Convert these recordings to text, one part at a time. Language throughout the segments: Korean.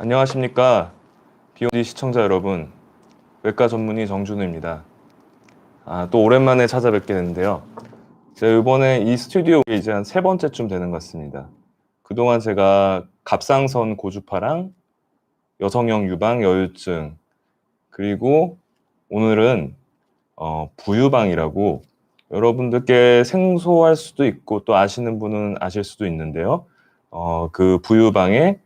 안녕하십니까. BOD 시청자 여러분. 외과 전문의 정준우입니다. 또 오랜만에 찾아뵙게 됐는데요. 제가 이번에 이 스튜디오에 이제 한 세 번째쯤 되는 것 같습니다. 그동안 제가 갑상선 고주파랑 여성형 유방 여유증, 그리고 오늘은 부유방이라고 여러분들께 생소할 수도 있고 또 아시는 분은 아실 수도 있는데요. 그 부유방의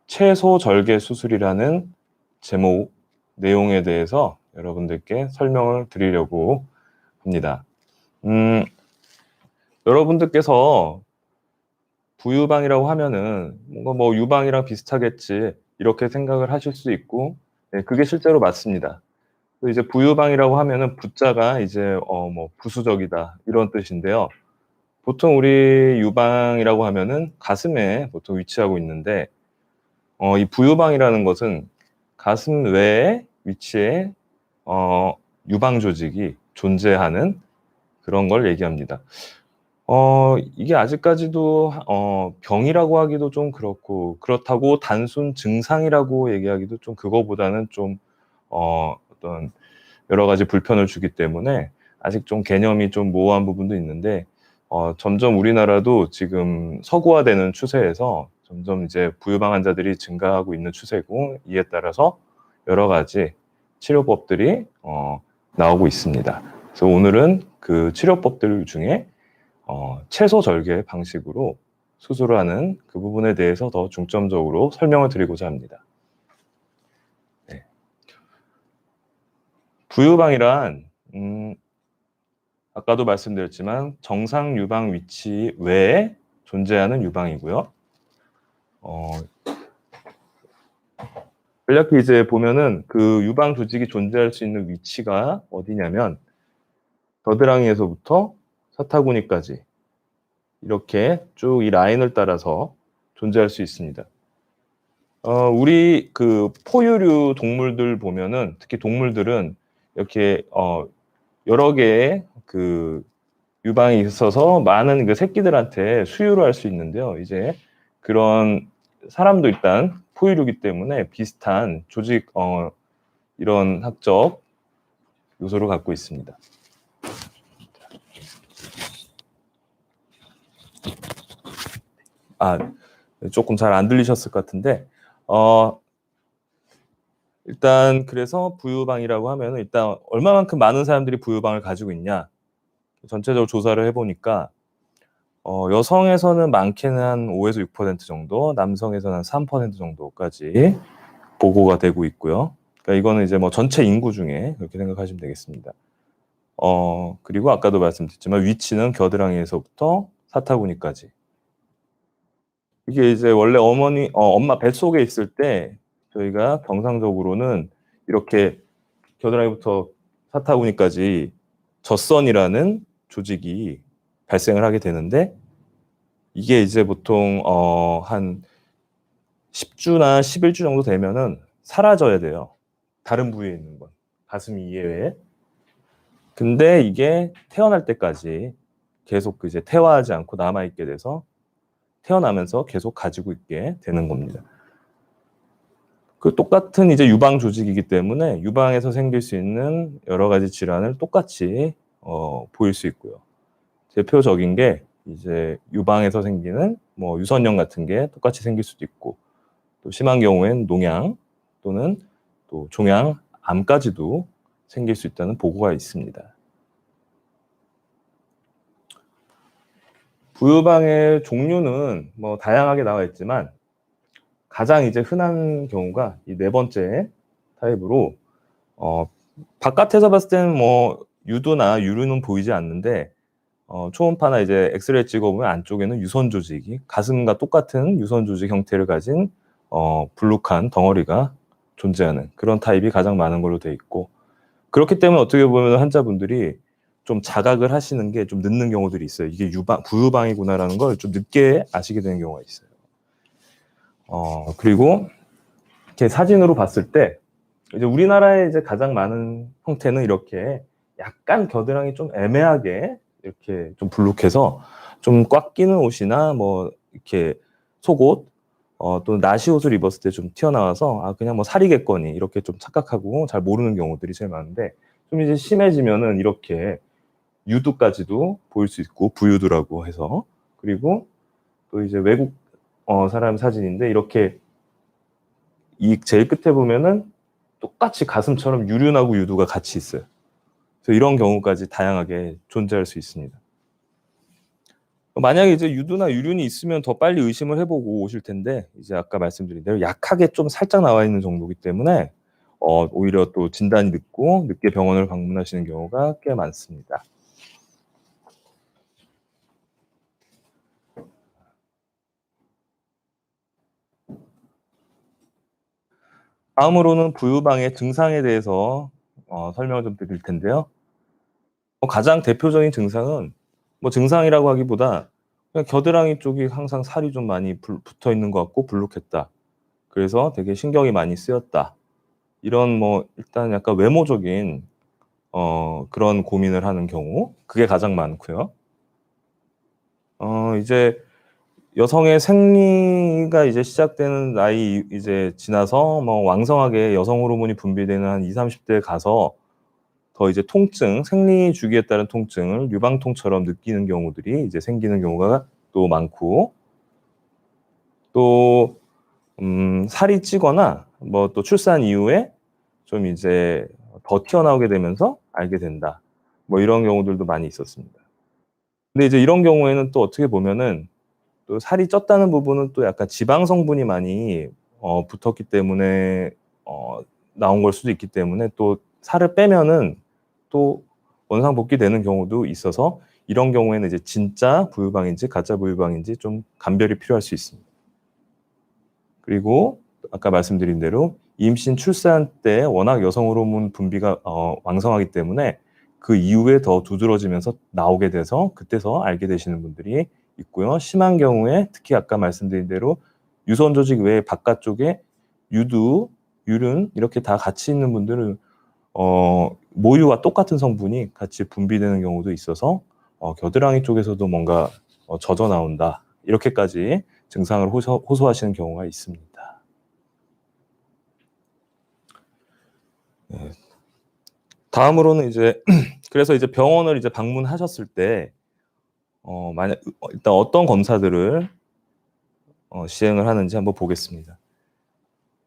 채소 절개 수술이라는 제목 내용에 대해서 여러분들께 설명을 드리려고 합니다. 여러분들께서 부유방이라고 하면은 뭔가 뭐 유방이랑 비슷하겠지 이렇게 생각을 하실 수 있고, 네, 그게 실제로 맞습니다. 또 이제 부유방이라고 하면은 부자가 이제 뭐 부수적이다 이런 뜻인데요. 보통 우리 유방이라고 하면은 가슴에 보통 위치하고 있는데, 이 부유방이라는 것은 가슴 외에 위치에 유방 조직이 존재하는 그런 걸 얘기합니다. 이게 아직까지도 병이라고 하기도 좀 그렇고, 그렇다고 단순 증상이라고 얘기하기도 좀 그거보다는 좀 어떤 여러 가지 불편을 주기 때문에 아직 좀 개념이 좀 모호한 부분도 있는데, 점점 우리나라도 지금 서구화되는 추세에서 점점 이제 부유방 환자들이 증가하고 있는 추세고, 이에 따라서 여러 가지 치료법들이 나오고 있습니다. 그래서 오늘은 그 치료법들 중에 채소 절개 방식으로 수술을 하는 그 부분에 대해서 더 중점적으로 설명을 드리고자 합니다. 네. 부유방이란 아까도 말씀드렸지만 정상 유방 위치 외에 존재하는 유방이고요. 간략히 이제 보면은 그 유방 조직이 존재할 수 있는 위치가 어디냐면 겨드랑이에서부터 사타구니까지 이렇게 쭉 이 라인을 따라서 존재할 수 있습니다. 우리 그 포유류 동물들 보면은, 특히 동물들은 이렇게 여러 개의 그 유방이 있어서 많은 그 새끼들한테 수유를 할 수 있는데요. 이제 그런 사람도 일단 포유류이기 때문에 비슷한 조직 이런 학적 요소를 갖고 있습니다. 조금 잘 안 들리셨을 것 같은데, 일단 그래서 부유방이라고 하면 일단 얼마만큼 많은 사람들이 부유방을 가지고 있냐, 전체적으로 조사를 해보니까 여성에서는 많게는 한 5에서 6% 정도, 남성에서는 한 3% 정도까지 보고가 되고 있고요. 그러니까 이거는 이제 뭐 전체 인구 중에 그렇게 생각하시면 되겠습니다. 그리고 아까도 말씀드렸지만 위치는 겨드랑이에서부터 사타구니까지. 이게 이제 원래 엄마 뱃속에 있을 때 저희가 정상적으로는 이렇게 겨드랑이부터 사타구니까지 젖선이라는 조직이 발생을 하게 되는데, 이게 이제 보통 한 10주나 11주 정도 되면은 사라져야 돼요. 다른 부위에 있는 건, 가슴 이외에. 근데 이게 태어날 때까지 계속 이제 퇴화하지 않고 남아있게 돼서 태어나면서 계속 가지고 있게 되는 겁니다. 그 똑같은 이제 유방 조직이기 때문에 유방에서 생길 수 있는 여러 가지 질환을 똑같이 보일 수 있고요. 대표적인 게 이제 유방에서 생기는 뭐 유선염 같은 게 똑같이 생길 수도 있고, 또 심한 경우엔 농양 또는 또 종양, 암까지도 생길 수 있다는 보고가 있습니다. 부유방의 종류는 뭐 다양하게 나와 있지만 가장 이제 흔한 경우가 이 네 번째 타입으로, 바깥에서 봤을 때는 뭐 유두나 유류는 보이지 않는데 초음파나 이제 엑스레이 찍어보면 안쪽에는 유선 조직이 가슴과 똑같은 유선 조직 형태를 가진 불룩한 덩어리가 존재하는 그런 타입이 가장 많은 걸로 되어 있고, 그렇기 때문에 어떻게 보면 환자분들이 좀 자각을 하시는 게 좀 늦는 경우들이 있어요. 이게 부유방이구나라는 걸 좀 늦게 아시게 되는 경우가 있어요. 그리고 이렇게 사진으로 봤을 때 이제 우리나라에 이제 가장 많은 형태는 이렇게 약간 겨드랑이 좀 애매하게 이렇게 좀 불룩해서 좀 꽉 끼는 옷이나 뭐 이렇게 속옷, 또 나시 옷을 입었을 때 좀 튀어나와서 그냥 뭐 살이겠거니 이렇게 좀 착각하고 잘 모르는 경우들이 제일 많은데, 좀 이제 심해지면은 이렇게 유두까지도 보일 수 있고, 부유두라고 해서. 그리고 또 이제 외국 사람 사진인데, 이렇게 이 제일 끝에 보면은 똑같이 가슴처럼 유륜하고 유두가 같이 있어요. 그래서 이런 경우까지 다양하게 존재할 수 있습니다. 만약에 이제 유두나 유륜이 있으면 더 빨리 의심을 해보고 오실 텐데, 이제 아까 말씀드린 대로 약하게 좀 살짝 나와 있는 정도이기 때문에 오히려 또 진단이 늦고 늦게 병원을 방문하시는 경우가 꽤 많습니다. 다음으로는 부유방의 증상에 대해서 설명을 좀 드릴 텐데요. 가장 대표적인 증상은, 뭐 증상이라고 하기보다 그냥 겨드랑이 쪽이 항상 살이 좀 많이 붙어 있는 것 같고 불룩했다. 그래서 되게 신경이 많이 쓰였다. 이런 뭐 일단 약간 외모적인 그런 고민을 하는 경우, 그게 가장 많고요. 이제 여성의 생리가 이제 시작되는 나이 이제 지나서 뭐 왕성하게 여성 호르몬이 분비되는 한 20-30대에 가서 더 이제 통증, 생리 주기에 따른 통증을 유방통처럼 느끼는 경우들이 이제 생기는 경우가 또 많고, 또 살이 찌거나 뭐 또 출산 이후에 좀 이제 더 튀어나오게 되면서 알게 된다. 뭐 이런 경우들도 많이 있었습니다. 근데 이제 이런 경우에는 또 어떻게 보면은 또 살이 쪘다는 부분은 또 약간 지방 성분이 많이 붙었기 때문에 나온 걸 수도 있기 때문에, 또 살을 빼면은 또 원상복귀되는 경우도 있어서, 이런 경우에는 이제 진짜 부유방인지 가짜 부유방인지 좀 감별이 필요할 수 있습니다. 그리고 아까 말씀드린 대로 임신 출산 때 워낙 여성 호르몬 분비가 왕성하기 때문에 그 이후에 더 두드러지면서 나오게 돼서 그때서 알게 되시는 분들이 있고요. 심한 경우에 특히 아까 말씀드린 대로 유선 조직 외에 바깥쪽에 유두, 유륜 이렇게 다 같이 있는 분들은 모유와 똑같은 성분이 같이 분비되는 경우도 있어서 겨드랑이 쪽에서도 뭔가 젖어 나온다, 이렇게까지 증상을 호소하시는 경우가 있습니다. 네. 다음으로는 이제 그래서 이제 병원을 이제 방문하셨을 때 만약 일단 어떤 검사들을 시행을 하는지 한번 보겠습니다.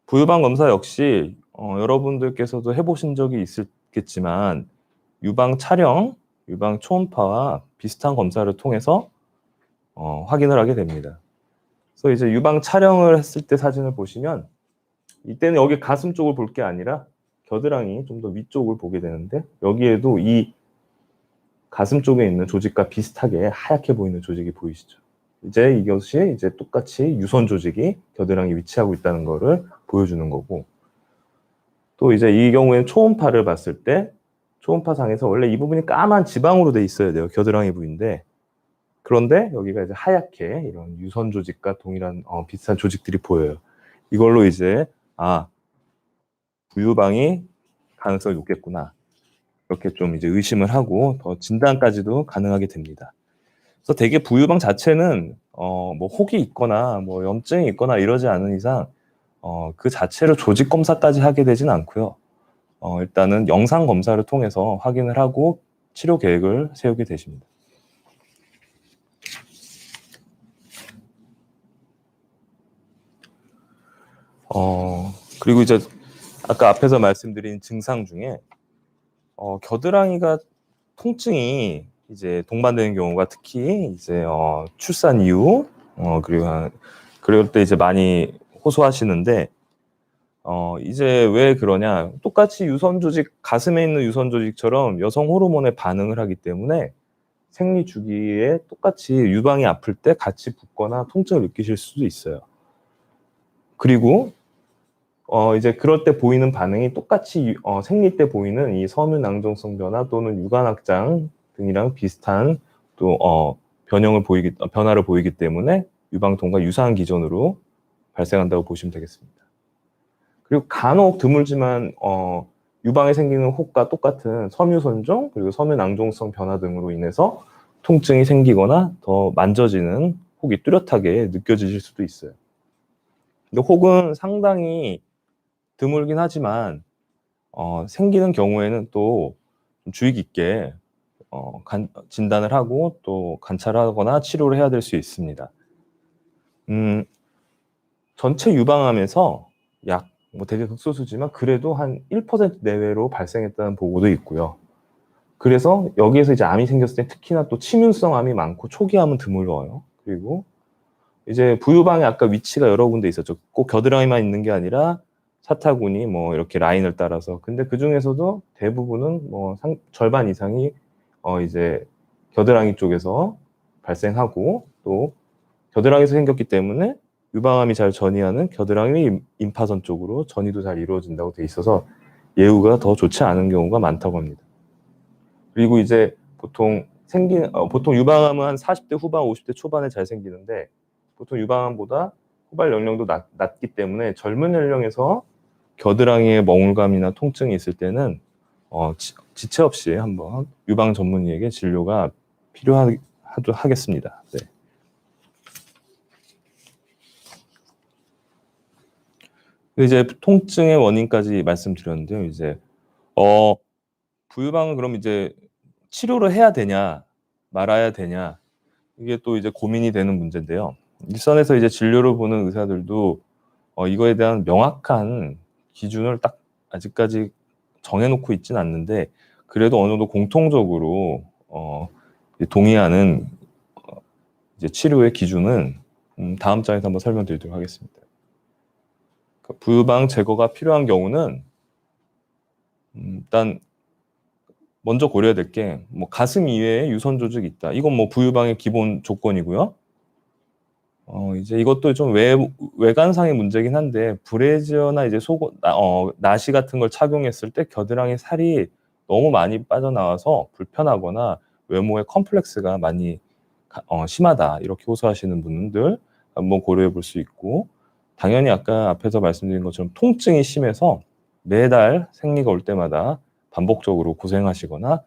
부유방 검사 역시 여러분들께서도 해보신 적이 있겠지만 유방 촬영, 유방 초음파와 비슷한 검사를 통해서 확인을 하게 됩니다. 그래서 이제 유방 촬영을 했을 때 사진을 보시면, 이때는 여기 가슴 쪽을 볼 게 아니라 겨드랑이 좀 더 위쪽을 보게 되는데, 여기에도 이 가슴 쪽에 있는 조직과 비슷하게 하얗게 보이는 조직이 보이시죠? 이제 이것이 이제 똑같이 유선 조직이 겨드랑이에 위치하고 있다는 것을 보여주는 거고, 또 이제 이 경우에는 초음파를 봤을 때 초음파상에서 원래 이 부분이 까만 지방으로 돼 있어야 돼요. 겨드랑이 부위인데, 그런데 여기가 이제 하얗게 이런 유선 조직과 동일한 비슷한 조직들이 보여요. 이걸로 이제 부유방이 가능성이 높겠구나, 이렇게 좀 이제 의심을 하고 더 진단까지도 가능하게 됩니다. 그래서 대개 부유방 자체는 뭐 혹이 있거나 뭐 염증이 있거나 이러지 않은 이상 그 자체로 조직 검사까지 하게 되진 않고요. 일단은 영상 검사를 통해서 확인을 하고 치료 계획을 세우게 되십니다. 그리고 이제 아까 앞에서 말씀드린 증상 중에 겨드랑이가 통증이 이제 동반되는 경우가 특히 이제 출산 이후 그리고 그럴 때 이제 많이 호소하시는데, 이제 왜 그러냐, 똑같이 유선 조직, 가슴에 있는 유선 조직처럼 여성 호르몬에 반응을 하기 때문에 생리 주기에 똑같이 유방이 아플 때 같이 붓거나 통증을 느끼실 수도 있어요. 그리고 이제 그럴 때 보이는 반응이 똑같이 생리 때 보이는 이 섬유낭정성 변화 또는 유관확장 등이랑 비슷한 또 변화를 보이기 때문에 유방통과 유사한 기전으로 발생한다고 보시면 되겠습니다. 그리고 간혹 드물지만 유방에 생기는 혹과 똑같은 섬유선종 그리고 섬유낭종성 변화 등으로 인해서 통증이 생기거나 더 만져지는 혹이 뚜렷하게 느껴지실 수도 있어요. 근데 혹은 상당히 드물긴 하지만 생기는 경우에는 또 주의 깊게 진단을 하고 또 관찰하거나 치료를 해야 될 수 있습니다. 전체 유방암에서 약 되게 극소수지만 그래도 한 1% 내외로 발생했다는 보고도 있고요. 그래서 여기에서 이제 암이 생겼을 때 특히나 또 침윤성 암이 많고 초기암은 드물어요. 그리고 이제 부유방에 아까 위치가 여러 군데 있었죠. 꼭 겨드랑이만 있는 게 아니라 사타구니 뭐 이렇게 라인을 따라서. 근데 그 중에서도 대부분은 뭐 절반 이상이 이제 겨드랑이 쪽에서 발생하고 또 겨드랑이에서 생겼기 때문에 유방암이 잘 전이하는 겨드랑이 임파선 쪽으로 전이도 잘 이루어진다고 돼 있어서 예후가 더 좋지 않은 경우가 많다고 합니다. 그리고 이제 보통 유방암은 한 40대 후반, 50대 초반에 잘 생기는데 보통 유방암보다 후발 연령도 낮기 때문에 젊은 연령에서 겨드랑이에 멍울감이나 통증이 있을 때는 지체 없이 한번 유방 전문의에게 진료가 필요하겠습니다. 네. 이제 통증의 원인까지 말씀드렸는데요. 이제 부유방은 그럼 이제 치료를 해야 되냐 말아야 되냐 이게 또 이제 고민이 되는 문제인데요. 일선에서 이제 진료를 보는 의사들도 이거에 대한 명확한 기준을 딱 아직까지 정해놓고 있지는 않는데 그래도 어느 정도 공통적으로 동의하는 이제 치료의 기준은 다음 장에서 한번 설명드리도록 하겠습니다. 그러니까 부유방 제거가 필요한 경우는 일단 먼저 고려해야 될 게 뭐 가슴 이외에 유선 조직이 있다. 이건 뭐 부유방의 기본 조건이고요. 이제 이것도 좀 외관상의 문제긴 한데 브래지어나 이제 속옷, 나시 같은 걸 착용했을 때 겨드랑이 살이 너무 많이 빠져나와서 불편하거나 외모에 컴플렉스가 많이 심하다 이렇게 호소하시는 분들 한번 고려해 볼 수 있고 당연히 아까 앞에서 말씀드린 것처럼 통증이 심해서 매달 생리가 올 때마다 반복적으로 고생하시거나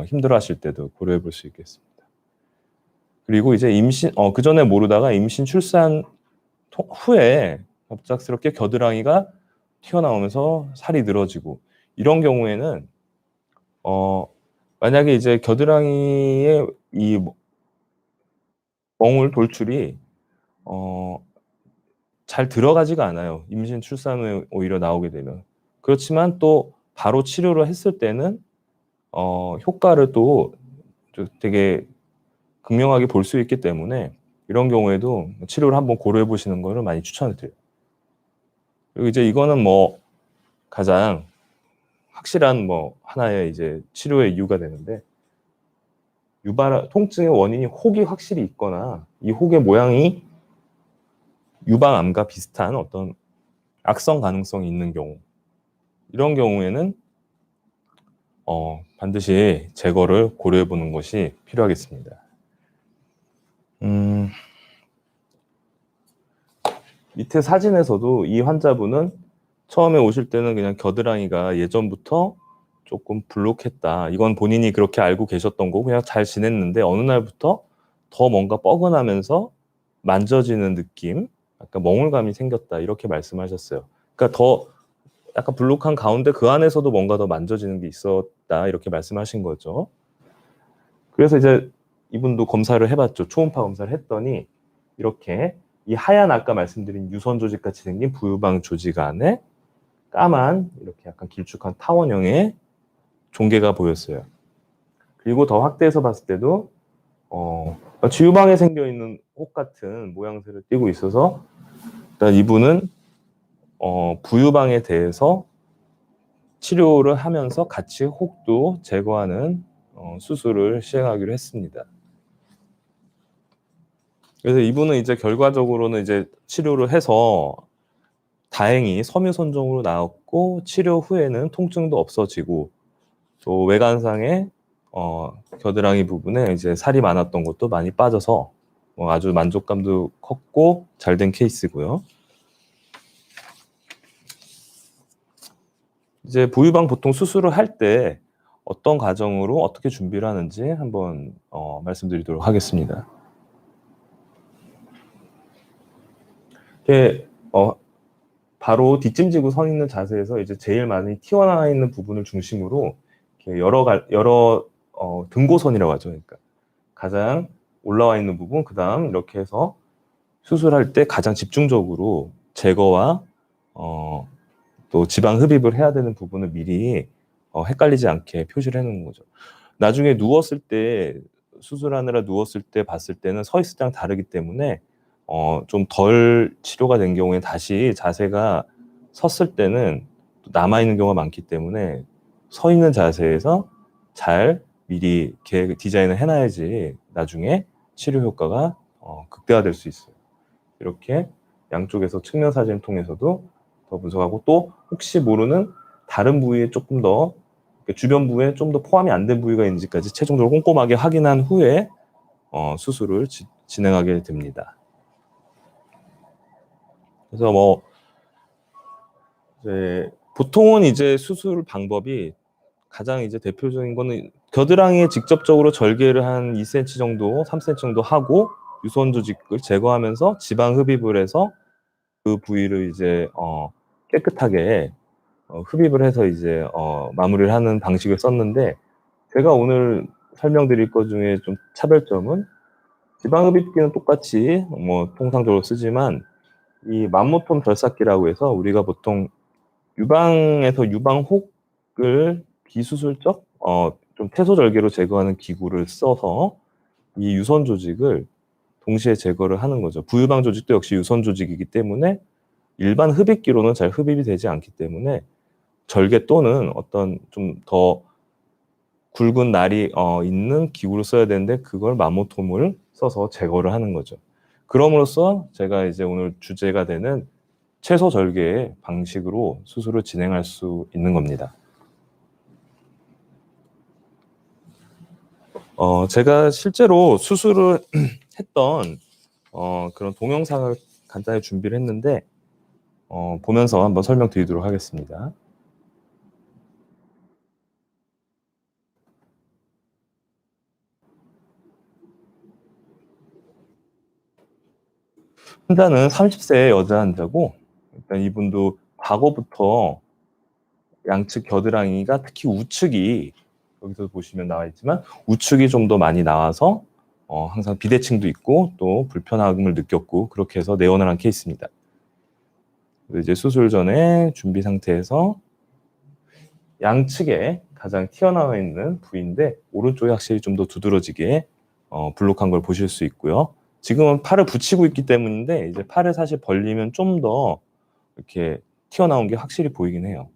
힘들어하실 때도 고려해 볼 수 있겠습니다. 그리고 이제 그 전에 모르다가 임신 출산 후에 갑작스럽게 겨드랑이가 튀어나오면서 살이 늘어지고 이런 경우에는 만약에 이제 겨드랑이에 이 멍울 돌출이 잘 들어가지가 않아요. 임신 출산 후에 오히려 나오게 되면. 그렇지만 또 바로 치료를 했을 때는 효과를 또 되게 극명하게 볼 수 있기 때문에 이런 경우에도 치료를 한번 고려해 보시는 거를 많이 추천을 드려요. 그리고 이제 이거는 뭐 가장 확실한 뭐 하나의 이제 치료의 이유가 되는데 통증의 원인이 혹이 확실히 있거나 이 혹의 모양이 유방암과 비슷한 어떤 악성 가능성이 있는 경우 이런 경우에는 반드시 제거를 고려해 보는 것이 필요하겠습니다. 밑에 사진에서도 이 환자분은 처음에 오실 때는 그냥 겨드랑이가 예전부터 조금 불룩했다. 이건 본인이 그렇게 알고 계셨던 거고 그냥 잘 지냈는데 어느 날부터 더 뭔가 뻐근하면서 만져지는 느낌, 약간 멍울감이 생겼다 이렇게 말씀하셨어요. 그러니까 더 약간 불룩한 가운데 그 안에서도 뭔가 더 만져지는 게 있었다 이렇게 말씀하신 거죠. 그래서 이제 이분도 검사를 해봤죠. 초음파 검사를 했더니 이렇게 이 하얀 아까 말씀드린 유선 조직 같이 생긴 부유방 조직 안에 까만 이렇게 약간 길쭉한 타원형의 종괴가 보였어요. 그리고 더 확대해서 봤을 때도 지유방에 생겨 있는 혹 같은 모양새를 띠고 있어서 일단 이분은 부유방에 대해서 치료를 하면서 같이 혹도 제거하는 수술을 시행하기로 했습니다. 그래서 이분은 이제 결과적으로는 이제 치료를 해서 다행히 섬유선종으로 나왔고 치료 후에는 통증도 없어지고 또 외관상에 겨드랑이 부분에 이제 살이 많았던 것도 많이 빠져서 아주 만족감도 컸고 잘된 케이스고요. 이제 부유방 보통 수술을 할 때 어떤 과정으로 어떻게 준비를 하는지 한번 말씀드리도록 하겠습니다. 바로 뒷짐지고 서 있는 자세에서 이제 제일 많이 튀어나와 있는 부분을 중심으로 이렇게 여러 등고선이라고 하죠. 그러니까 가장 올라와 있는 부분, 그 다음 이렇게 해서 수술할 때 가장 집중적으로 제거와 또 지방 흡입을 해야 되는 부분을 미리 헷갈리지 않게 표시를 해놓는 거죠. 나중에 누웠을 때, 수술하느라 누웠을 때 봤을 때는 서 있을 때랑 다르기 때문에 좀 덜 치료가 된 경우에 다시 자세가 섰을 때는 남아있는 경우가 많기 때문에 서 있는 자세에서 잘 미리 디자인을 해놔야지 나중에 치료 효과가 극대화될 수 있어요. 이렇게 양쪽에서 측면 사진을 통해서도 더 분석하고, 또 혹시 모르는 다른 부위에 조금 더 주변 부위에 좀 더 포함이 안 된 부위가 있는지까지 최종적으로 꼼꼼하게 확인한 후에 수술을 진행하게 됩니다. 그래서 뭐 이제 보통은 이제 수술 방법이 가장 이제 대표적인 거는 겨드랑이에 직접적으로 절개를 한 2cm 정도, 3cm 정도 하고 유선 조직을 제거하면서 지방 흡입을 해서 그 부위를 이제 깨끗하게 흡입을 해서 이제 마무리를 하는 방식을 썼는데, 제가 오늘 설명드릴 것 중에 좀 차별점은 지방 흡입기는 똑같이 뭐 통상적으로 쓰지만 이 맘모톰 결삭기라고 해서 우리가 보통 유방에서 유방혹을 비수술적 좀 태소 절개로 제거하는 기구를 써서 이 유선 조직을 동시에 제거를 하는 거죠. 부유방 조직도 역시 유선 조직이기 때문에 일반 흡입기로는 잘 흡입이 되지 않기 때문에 절개 또는 어떤 좀 더 굵은 날이 있는 기구를 써야 되는데 그걸 맘모톰을 써서 제거를 하는 거죠. 그럼으로써 제가 이제 오늘 주제가 되는 채소 절개의 방식으로 수술을 진행할 수 있는 겁니다. 제가 실제로 수술을 했던 그런 동영상을 간단히 준비를 했는데 보면서 한번 설명드리도록 하겠습니다. 환자는 30세 여자 환자고, 일단 이분도 과거부터 양측 겨드랑이가 특히 우측이, 여기서 보시면 나와 있지만 우측이 좀 더 많이 나와서 항상 비대칭도 있고 또 불편함을 느꼈고, 그렇게 해서 내원을 한 케이스입니다. 이제 수술 전에 준비 상태에서 양측에 가장 튀어나와 있는 부위인데 오른쪽이 확실히 좀 더 두드러지게 블록한 걸 보실 수 있고요. 지금은 팔을 붙이고 있기 때문인데 이제 팔을 사실 벌리면 좀 더 이렇게 튀어나온 게 확실히 보이긴 해요.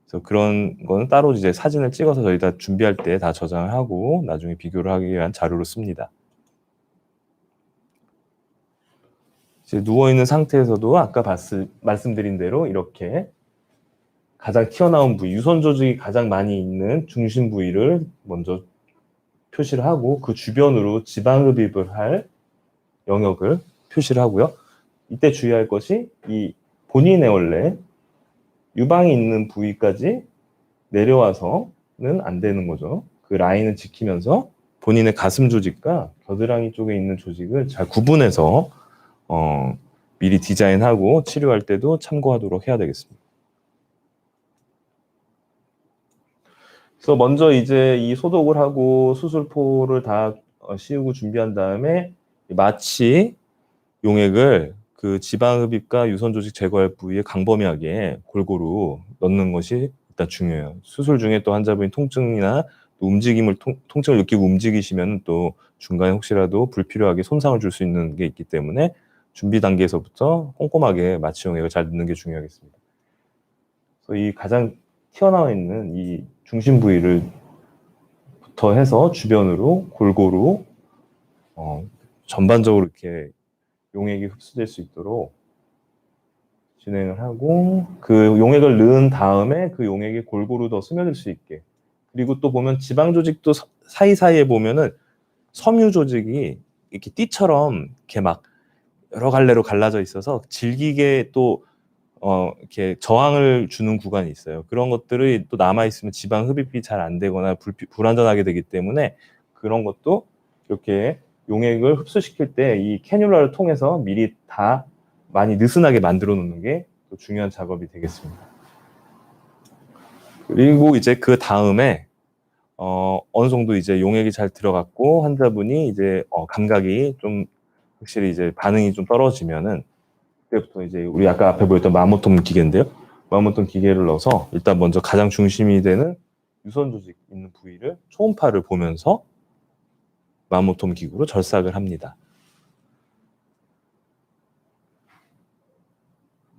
그래서 그런 거는 따로 이제 사진을 찍어서 저희 다 준비할 때 다 저장을 하고 나중에 비교를 하기 위한 자료로 씁니다. 이제 누워있는 상태에서도 아까 말씀드린 대로 이렇게 가장 튀어나온 부위, 유선 조직이 가장 많이 있는 중심 부위를 먼저 표시를 하고 그 주변으로 지방 흡입을 할 영역을 표시를 하고요. 이때 주의할 것이 이 본인의 원래 유방이 있는 부위까지 내려와서는 안 되는 거죠. 그 라인을 지키면서 본인의 가슴 조직과 겨드랑이 쪽에 있는 조직을 잘 구분해서 미리 디자인하고 치료할 때도 참고하도록 해야 되겠습니다. 그래서 먼저 이제 이 소독을 하고 수술포를 다 씌우고 준비한 다음에 마취 용액을 그 지방 흡입과 유선 조직 제거할 부위에 광범위하게 골고루 넣는 것이 일단 중요해요. 수술 중에 또 환자분이 통증이나 통증을 느끼고 움직이시면 또 중간에 혹시라도 불필요하게 손상을 줄 수 있는 게 있기 때문에 준비 단계에서부터 꼼꼼하게 마취 용액을 잘 넣는 게 중요하겠습니다. 그래서 이 가장 튀어나와 있는 이 중심 부위를 부터 해서 주변으로 골고루 전반적으로 이렇게 용액이 흡수될 수 있도록 진행을 하고, 그 용액을 넣은 다음에 그 용액이 골고루 더 스며들 수 있게, 그리고 또 보면 지방 조직도 사이사이에 보면은 섬유 조직이 이렇게 띠처럼 이렇게 막 여러 갈래로 갈라져 있어서 질기게 또 이렇게 저항을 주는 구간이 있어요. 그런 것들이 또 남아있으면 지방 흡입이 잘 안 되거나 불안전하게 되기 때문에 그런 것도 이렇게 용액을 흡수시킬 때 이 캐뉼라를 통해서 미리 다 많이 느슨하게 만들어 놓는 게 또 중요한 작업이 되겠습니다. 그리고 이제 그 다음에 어느 정도 이제 용액이 잘 들어갔고 환자분이 이제 감각이 좀 확실히 이제 반응이 좀 떨어지면은 그때부터 이제 우리 아까 앞에 보였던 마모톰 기계인데요. 마모톰 기계를 넣어서 일단 먼저 가장 중심이 되는 유선 조직 있는 부위를 초음파를 보면서 마모톰 기구로 절삭을 합니다.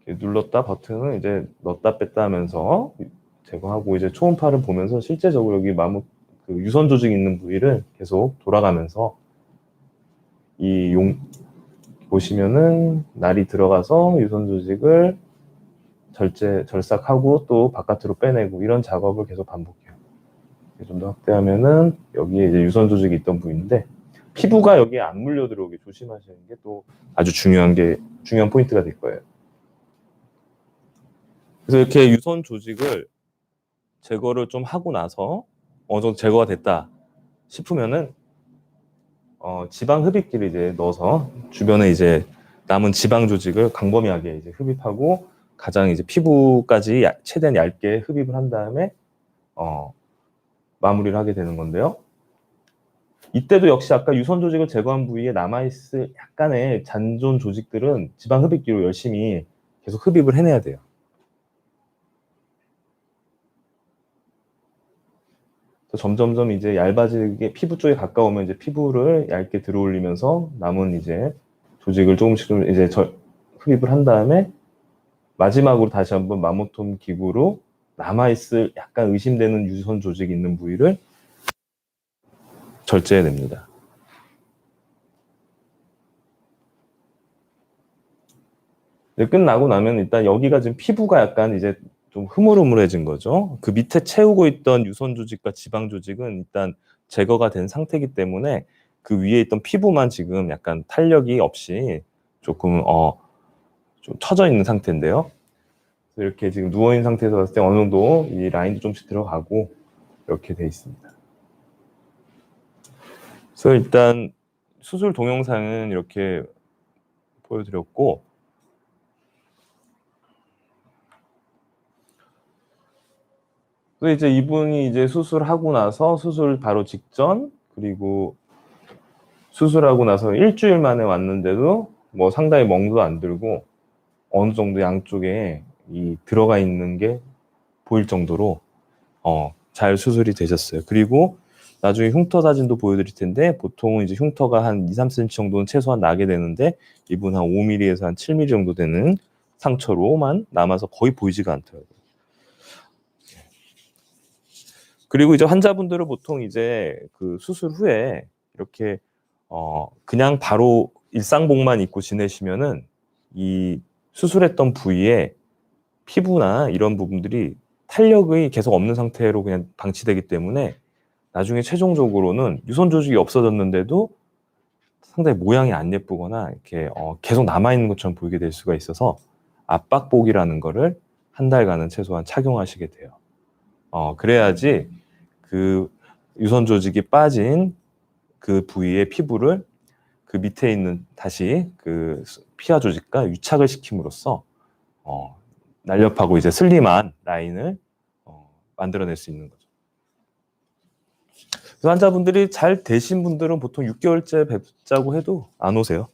눌렀다 버튼을 이제 넣었다 뺐다 하면서 제거하고 이제 초음파를 보면서 실제적으로 여기 그 유선 조직 있는 부위를 계속 돌아가면서 보시면은 날이 들어가서 유선 조직을 절삭하고 또 바깥으로 빼내고 이런 작업을 계속 반복해요. 좀 더 확대하면은 여기에 이제 유선 조직이 있던 부위인데 피부가 여기에 안 물려 들어오게 조심하시는 게 또 아주 중요한 포인트가 될 거예요. 그래서 이렇게 유선 조직을 제거를 좀 하고 나서 어느 정도 제거가 됐다 싶으면은 지방 흡입기를 이제 넣어서 주변에 이제 남은 지방 조직을 광범위하게 이제 흡입하고 가장 이제 피부까지 최대한 얇게 흡입을 한 다음에 마무리를 하게 되는 건데요. 이때도 역시 아까 유선 조직을 제거한 부위에 남아있을 약간의 잔존 조직들은 지방 흡입기로 열심히 계속 흡입을 해내야 돼요. 점점점 이제 얇아지게 피부 쪽에 가까우면 이제 피부를 얇게 들어올리면서 남은 이제 조직을 조금씩 이제 흡입을 한 다음에 마지막으로 다시 한번 마모톰 기구로 남아있을 약간 의심되는 유선 조직 있는 부위를 절제해냅니다. 끝나고 나면 일단 여기가 지금 피부가 약간 이제 좀 흐물흐물해진 거죠. 그 밑에 채우고 있던 유선 조직과 지방 조직은 일단 제거가 된 상태이기 때문에 그 위에 있던 피부만 지금 약간 탄력이 없이 조금 좀 처져 있는 상태인데요. 이렇게 지금 누워있는 상태에서 봤을 때 어느 정도 이 라인도 좀씩 들어가고 이렇게 돼 있습니다. 그래서 일단 수술 동영상은 이렇게 보여드렸고 또 이제 이분이 이제 수술하고 나서 수술 바로 직전 그리고 수술하고 나서 일주일 만에 왔는데도 뭐 상당히 멍도 안 들고 어느 정도 양쪽에 이 들어가 있는 게 보일 정도로 잘 수술이 되셨어요. 그리고 나중에 흉터 사진도 보여드릴 텐데 보통은 이제 흉터가 한 2-3cm 정도는 최소한 나게 되는데 이분 한 5mm에서 한 7mm 정도 되는 상처로만 남아서 거의 보이지가 않더라고요. 그리고 이제 환자분들은 보통 이제 그 수술 후에 이렇게 그냥 바로 일상복만 입고 지내시면은 이 수술했던 부위에 피부나 이런 부분들이 탄력이 계속 없는 상태로 그냥 방치되기 때문에 나중에 최종적으로는 유선 조직이 없어졌는데도 상당히 모양이 안 예쁘거나 이렇게 계속 남아있는 것처럼 보이게 될 수가 있어서 압박복이라는 거를 한 달간은 최소한 착용하시게 돼요. 그래야지 그 유선 조직이 빠진 그 부위의 피부를 그 밑에 있는 다시 그 피하 조직과 유착을 시킴으로써 날렵하고 이제 슬림한 라인을 만들어낼 수 있는 거죠. 그래서 환자분들이 잘 되신 분들은 보통 6개월째 뵙자고 해도 안 오세요.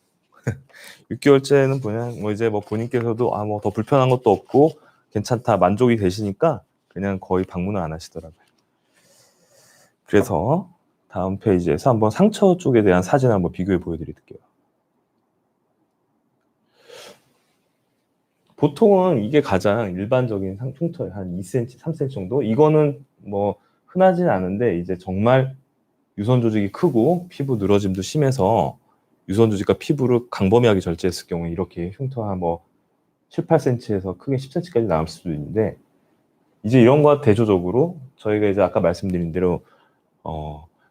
6개월째는 그냥 뭐 이제 뭐 본인께서도 뭐 더 불편한 것도 없고 괜찮다 만족이 되시니까 그냥 거의 방문을 안 하시더라고요. 그래서 다음 페이지에서 한번 상처 쪽에 대한 사진을 한번 비교해 보여드릴게요. 보통은 이게 가장 일반적인 흉터예요. 한 2cm, 3cm 정도. 이거는 뭐 흔하진 않은데 이제 정말 유선 조직이 크고 피부 늘어짐도 심해서 유선 조직과 피부를 광범위하게 절제했을 경우에 이렇게 흉터가 뭐 7, 8cm에서 크게 10cm까지 나올 수도 있는데 이제 이런 거와 대조적으로 저희가 이제 아까 말씀드린 대로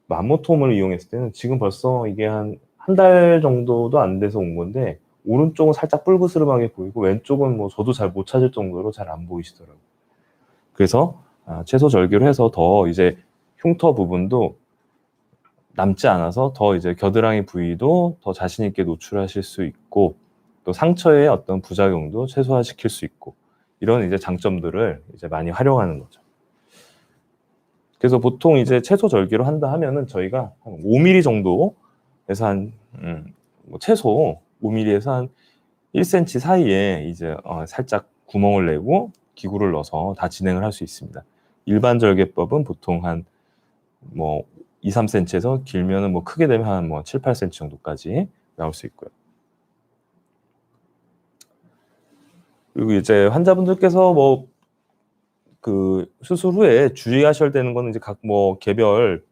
마모톰을 이용했을 때는 지금 벌써 이게 한 달 정도도 안 돼서 온 건데 오른쪽은 살짝 뿔그스름하게 보이고 왼쪽은 뭐 저도 잘 못 찾을 정도로 잘 안 보이시더라고요. 그래서 채소 절개로 해서 더 이제 흉터 부분도 남지 않아서 더 이제 겨드랑이 부위도 더 자신 있게 노출하실 수 있고 또 상처의 어떤 부작용도 최소화시킬 수 있고 이런 이제 장점들을 이제 많이 활용하는 거죠. 그래서 보통 이제 채소 절개로 한다 하면은 저희가 한 5mm 정도에서 뭐 최소 5mm에서 한 1cm 사이에 이제 살짝 구멍을 내고 기구를 넣어서 다 진행을 할 수 있습니다. 일반 절개법은 보통 한 뭐 2-3cm에서 길면은 뭐 크게 되면 한 뭐 7-8cm 정도까지 나올 수 있고요. 그리고 이제 환자분들께서 뭐 그 수술 후에 주의하셔야 되는 거는 이제 각 뭐 개별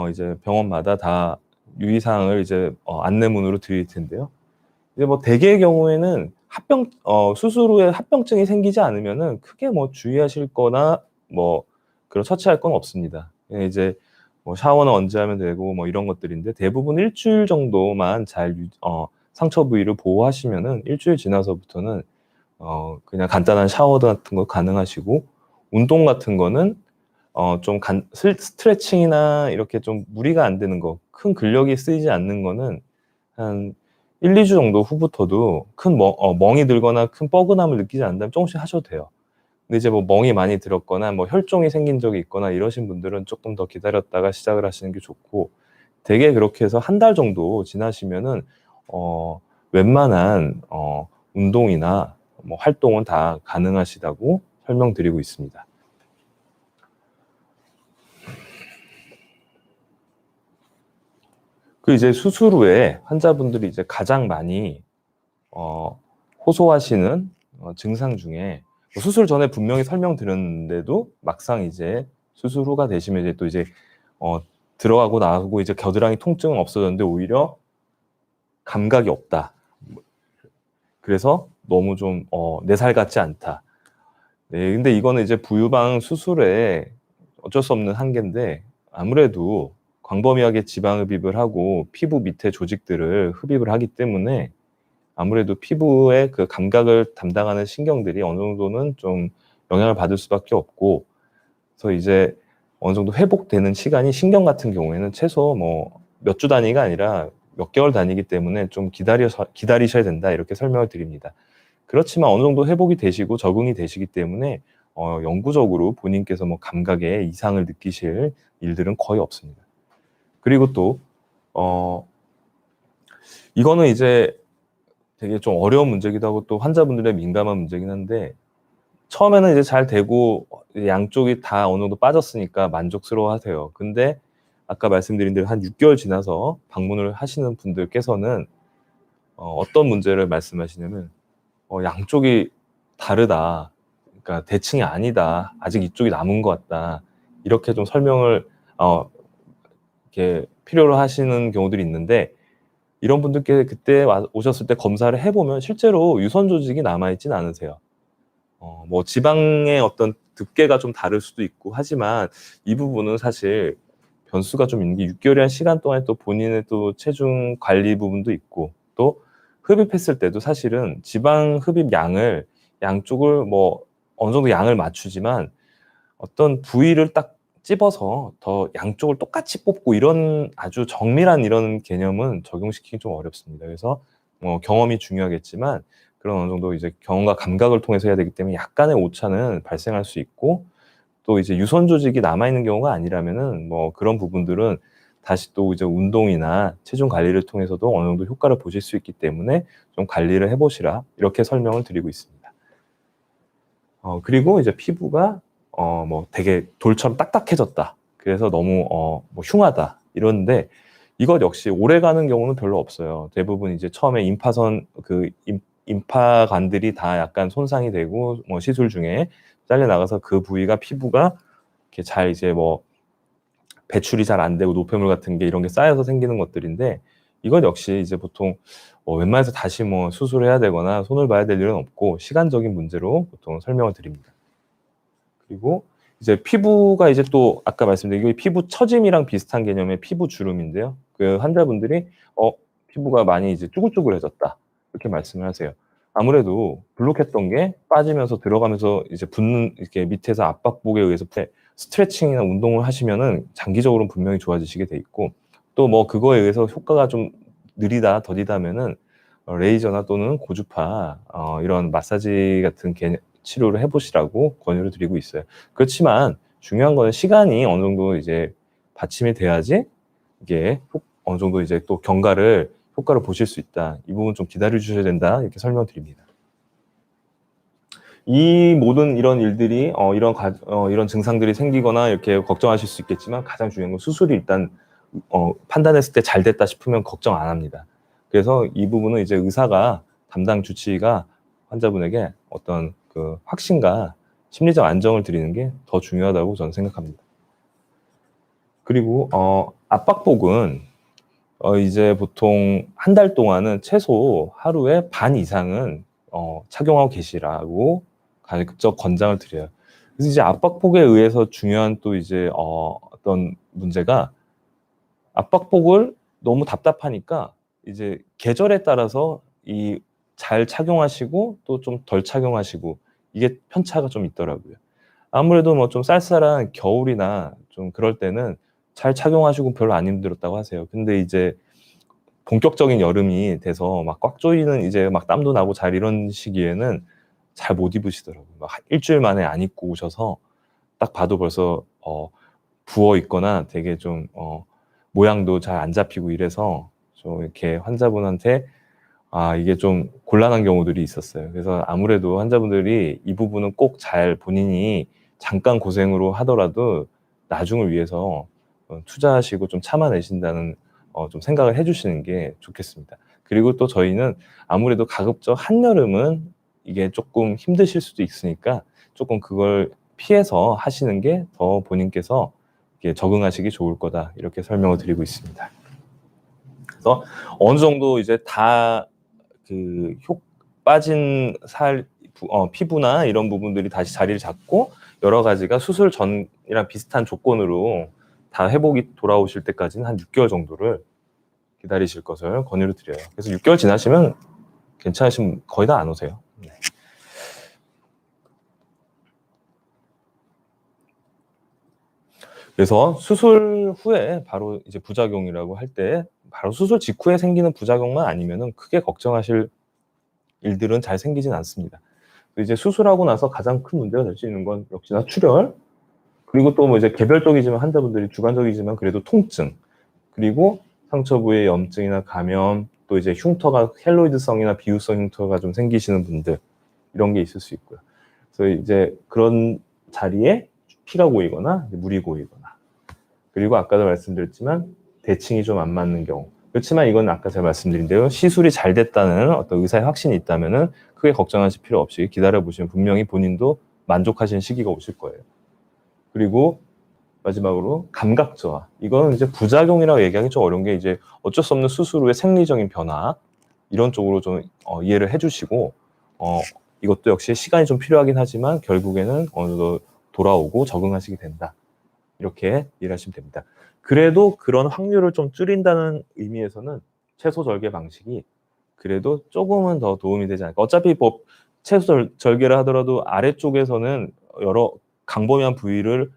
이제 병원마다 다 유의사항을 이제 안내문으로 드릴 텐데요. 이제 뭐 대개의 경우에는 수술 후에 합병증이 생기지 않으면은 크게 뭐 주의하실 거나 뭐 그런 처치할 건 없습니다. 예, 이제 뭐 샤워는 언제 하면 되고 뭐 이런 것들인데 대부분 1주일 정도만 잘 상처 부위를 보호하시면은 1주일 지나서부터는 그냥 간단한 샤워 같은 거 가능하시고, 운동 같은 거는 좀 스트레칭이나 이렇게 좀 무리가 안 되는 거, 큰 근력이 쓰이지 않는 거는 한 1-2주 정도 후부터도 큰 멍이 들거나 큰 뻐근함을 느끼지 않는다면 조금씩 하셔도 돼요. 근데 이제 뭐 멍이 많이 들었거나 뭐 혈종이 생긴 적이 있거나 이러신 분들은 조금 더 기다렸다가 시작을 하시는 게 좋고, 대개 그렇게 해서 한 달 정도 지나시면은 웬만한 운동이나 뭐 활동은 다 가능하시다고 설명드리고 있습니다. 그 이제 수술 후에 환자분들이 이제 가장 많이 호소하시는 증상 중에, 수술 전에 분명히 설명드렸는데도 막상 이제 수술 후가 되시면 이제 또 이제 들어가고 나가고 이제 겨드랑이 통증은 없어졌는데 오히려 감각이 없다. 그래서 너무 좀 내 살 같지 않다. 네, 근데 이거는 이제 부유방 수술에 어쩔 수 없는 한계인데, 아무래도 광범위하게 지방 흡입을 하고 피부 밑에 조직들을 흡입을 하기 때문에 아무래도 피부의 그 감각을 담당하는 신경들이 어느 정도는 좀 영향을 받을 수밖에 없고, 그래서 이제 어느 정도 회복되는 시간이 신경 같은 경우에는 최소 뭐 몇 주 단위가 아니라 몇 개월 단위이기 때문에 좀 기다리셔야 된다, 이렇게 설명을 드립니다. 그렇지만 어느 정도 회복이 되시고 적응이 되시기 때문에 영구적으로 본인께서 뭐 감각에 이상을 느끼실 일들은 거의 없습니다. 그리고 또 이거는 이제 되게 좀 어려운 문제기도 하고 또 환자분들의 민감한 문제긴 한데, 처음에는 이제 잘 되고 양쪽이 다 어느 정도 빠졌으니까 만족스러워하세요. 근데 아까 말씀드린 대로 한 6개월 지나서 방문을 하시는 분들께서는 어떤 문제를 말씀하시냐면 양쪽이 다르다. 그러니까 대칭이 아니다. 아직 이쪽이 남은 것 같다. 이렇게 좀 설명을 이렇게 필요로 하시는 경우들이 있는데, 이런 분들께 그때 오셨을 때 검사를 해보면 실제로 유선 조직이 남아있진 않으세요. 뭐 지방의 어떤 두께가 좀 다를 수도 있고 하지만 이 부분은 사실 변수가 좀 있는 게 6개월이라는 시간 동안에 또 본인의 또 체중 관리 부분도 있고, 또 흡입했을 때도 사실은 지방 흡입 양을 양쪽을 뭐 어느 정도 양을 맞추지만 어떤 부위를 딱 찝어서 더 양쪽을 똑같이 뽑고 이런 아주 정밀한 이런 개념은 적용시키기 좀 어렵습니다. 그래서 경험이 중요하겠지만 그런 어느 정도 이제 경험과 감각을 통해서 해야 되기 때문에 약간의 오차는 발생할 수 있고, 또 이제 유선 조직이 남아있는 경우가 아니라면은 뭐 그런 부분들은 다시 또 이제 운동이나 체중 관리를 통해서도 어느 정도 효과를 보실 수 있기 때문에 좀 관리를 해보시라, 이렇게 설명을 드리고 있습니다. 그리고 이제 피부가 뭐 되게 돌처럼 딱딱해졌다. 그래서 너무 뭐 흉하다. 이러는데 이것 역시 오래가는 경우는 별로 없어요. 대부분 이제 처음에 임파관들이 다 약간 손상이 되고 뭐 시술 중에 잘려 나가서 그 부위가 피부가 이렇게 잘 이제 뭐 배출이 잘 안 되고 노폐물 같은 게 이런 게 쌓여서 생기는 것들인데, 이것 역시 이제 보통 웬만해서 다시 뭐 수술해야 되거나 손을 봐야 될 일은 없고 시간적인 문제로 보통 설명을 드립니다. 그리고 이제 피부가 이제 또 아까 말씀드린 이게 피부 처짐이랑 비슷한 개념의 피부 주름인데요. 그 환자분들이 피부가 많이 이제 쭈글쭈글해졌다, 이렇게 말씀을 하세요. 아무래도 블록했던 게 빠지면서 들어가면서 이제 붓는, 이렇게 밑에서 압박복에 의해서 스트레칭이나 운동을 하시면은 장기적으로는 분명히 좋아지시게 돼 있고, 또 뭐 그거에 의해서 효과가 좀 느리다, 더디다면은 레이저나 또는 고주파 이런 마사지 같은 치료를 해보시라고 권유를 드리고 있어요. 그렇지만 중요한 거는 시간이 어느 정도 이제 받침이 돼야지 이게 어느 정도 이제 또 효과를 보실 수 있다. 이 부분 좀 기다려 주셔야 된다. 이렇게 설명드립니다. 이 모든 이런 일들이 이런 증상들이 생기거나 이렇게 걱정하실 수 있겠지만 가장 중요한 건 수술이 일단 판단했을 때 잘 됐다 싶으면 걱정 안 합니다. 그래서 이 부분은 이제 의사가 담당 주치의가 환자분에게 어떤 그 확신과 심리적 안정을 드리는 게 더 중요하다고 저는 생각합니다. 그리고 압박복은 이제 보통 한 달 동안은 최소 하루에 반 이상은 착용하고 계시라고 가급적 권장을 드려요. 그래서 이제 압박복에 의해서 중요한 또 이제 어떤 문제가 압박복을 너무 답답하니까 이제 계절에 따라서 이 잘 착용하시고 또 좀 덜 착용하시고 이게 편차가 좀 있더라고요. 아무래도 뭐 좀 쌀쌀한 겨울이나 좀 그럴 때는 잘 착용하시고 별로 안 힘들었다고 하세요. 근데 이제 본격적인 여름이 돼서 막 꽉 조이는 이제 막 땀도 나고 잘 이런 시기에는 잘 못 입으시더라고요. 막 일주일 만에 안 입고 오셔서 딱 봐도 벌써 부어 있거나 되게 좀 모양도 잘 안 잡히고 이래서 좀 이렇게 환자분한테 이게 좀 곤란한 경우들이 있었어요. 그래서 아무래도 환자분들이 이 부분은 꼭 잘 본인이 잠깐 고생으로 하더라도 나중을 위해서 투자하시고 좀 참아내신다는 좀 생각을 해주시는 게 좋겠습니다. 그리고 또 저희는 아무래도 가급적 한여름은 이게 조금 힘드실 수도 있으니까 조금 그걸 피해서 하시는 게 더 본인께서 적응하시기 좋을 거다 이렇게 설명을 드리고 있습니다. 그래서 어느 정도 이제 다 빠진 피부나 이런 부분들이 다시 자리를 잡고 여러 가지가 수술 전이랑 비슷한 조건으로 다 회복이 돌아오실 때까지는 한 6개월 정도를 기다리실 것을 권유를 드려요. 그래서 6개월 지나시면 괜찮으시면 거의 다 안 오세요. 네. 그래서 수술 후에 바로 이제 부작용이라고 할 때 바로 수술 직후에 생기는 부작용만 아니면은 크게 걱정하실 일들은 잘 생기진 않습니다. 이제 수술하고 나서 가장 큰 문제가 될 수 있는 건 역시나 출혈, 그리고 또 뭐 이제 개별적이지만 환자분들이 주관적이지만 그래도 통증, 그리고 상처 부위에 염증이나 감염, 또 이제 흉터가 켈로이드성이나 비유성 흉터가 좀 생기시는 분들 이런 게 있을 수 있고요. 그래서 이제 그런 자리에 피가 고이거나 물이 고이거나, 그리고 아까도 말씀드렸지만 대칭이 좀 안 맞는 경우. 그렇지만 이건 아까 제가 말씀드린 대로 시술이 잘 됐다는 어떤 의사의 확신이 있다면은 크게 걱정하실 필요 없이 기다려 보시면 분명히 본인도 만족하시는 시기가 오실 거예요. 그리고 마지막으로 감각 저하. 이거는 이제 부작용이라고 얘기하기 좀 어려운 게 이제 어쩔 수 없는 수술 후의 생리적인 변화 이런 쪽으로 좀 이해를 해주시고 이것도 역시 시간이 좀 필요하긴 하지만 결국에는 어느 정도 돌아오고 적응하시게 된다. 이렇게 이해하시면 됩니다. 그래도 그런 확률을 좀 줄인다는 의미에서는 채소 절개 방식이 그래도 조금은 더 도움이 되지 않을까. 어차피 뭐 채소 절개를 하더라도 아래쪽에서는 여러 광범위한 부위를